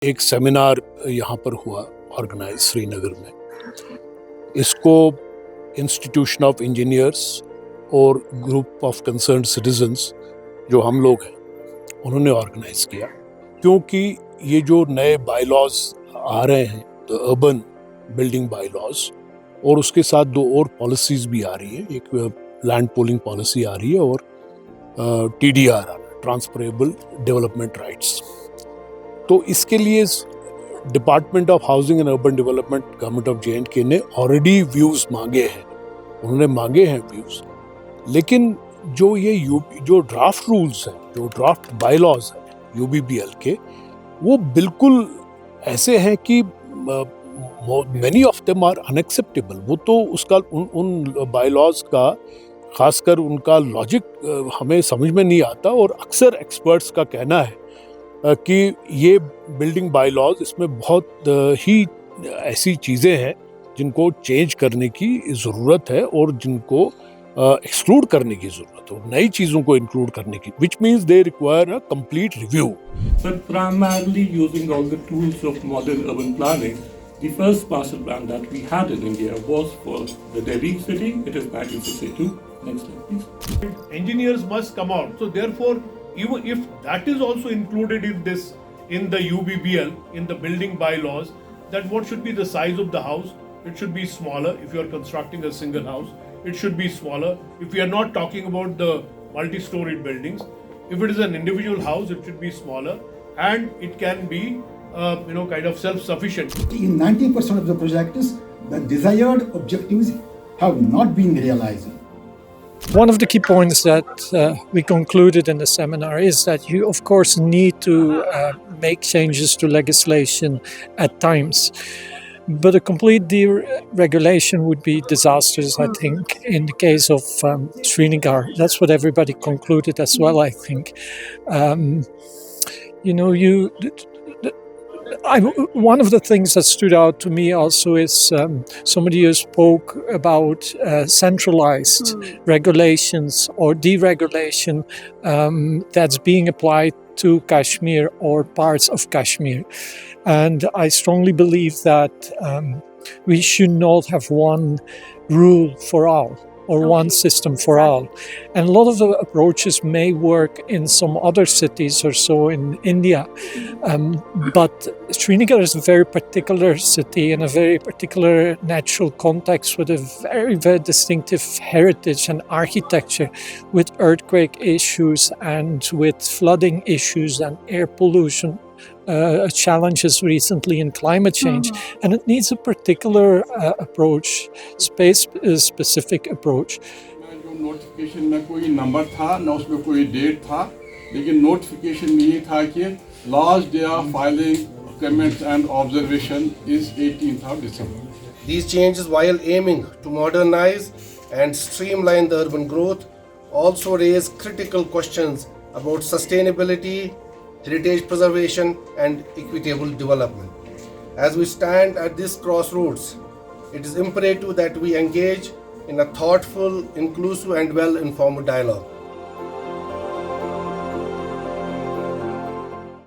एक सेमिनार यहाँ पर हुआ ऑर्गेनाइज श्रीनगर में। इसको इंस्टीट्यूशन ऑफ इंजीनियर्स और ग्रुप ऑफ कंसर्न्ड सिटीजन्स जो हम लोग हैं उन्होंने ऑर्गेनाइज किया, क्योंकि ये जो नए बायलॉज आ रहे हैं, तो अर्बन बिल्डिंग बायलॉज, और उसके साथ दो और पॉलिसीज़ भी आ रही है। एक लैंड पूलिंग पॉलिसी आ रही है और TDR आ रहा है, ट्रांसफरेबल डेवलपमेंट राइट्स। तो इसके लिए department of housing and urban development government of JNK ने ऑलरेडी व्यूज़ मांगे हैं, उन्होंने मांगे हैं व्यूज़। लेकिन जो ये जो ड्राफ्ट रूल्स हैं, जो ड्राफ्ट बायलॉज हैं UBBL के, वो बिल्कुल ऐसे हैं कि many of them are unacceptable. वो तो उसका उन बायलॉज का खासकर उनका लॉजिक हमें समझ में नहीं आता, और अक्सर एक्सपर्ट्स का कहना है कि ये बिल्डिंग बायलॉज, इसमें बहुत ही ऐसी चीज़ें हैं जिनको चेंज करने की ज़रूरत है और जिनको एक्सक्लूड करने की ज़रूरत है, नई चीज़ों को इंक्लूड करने की, which means they require a complete review. But primarily using all the tools of modern urban planning, the first master plan that we had in India was for the Delhi city. It is 1962. Next slide, please. Engineers must come out. So therefore, even if that is also included in this, in the UBBL, in the building bylaws, that what should be the size of the house? It should be smaller. If you are constructing a single house, it should be smaller. If we are not talking about the multi-storied buildings, if it is an individual house, it should be smaller, and it can be, kind of self-sufficient. In 90% of the projects, the desired objectives have not been realized. One of the key points that we concluded in the seminar is that you, of course, need to make changes to legislation at times. But a complete deregulation would be disastrous, I think, in the case of Srinagar. That's what everybody concluded as well, I think. One of the things that stood out to me also is somebody who spoke about centralized regulations or deregulation that's being applied to Kashmir or parts of Kashmir. And I strongly believe that we should not have one rule for all or one system for all. And a lot of the approaches may work in some other cities or so in India. But Srinagar is a very particular city in a very particular natural context with a very, very distinctive heritage and architecture, with earthquake issues and with flooding issues and air pollution challenges recently in climate change. And it needs a particular approach, space-specific approach. जो notification में कोई number था ना उसमें कोई date था, लेकिन notification में ये था कि last day of filing comments and observation is 18th of December. These changes, while aiming to modernize and streamline the urban growth, also raise critical questions about sustainability, heritage preservation and equitable development. As we stand at this crossroads, it is imperative that we engage in a thoughtful, inclusive and well-informed dialogue.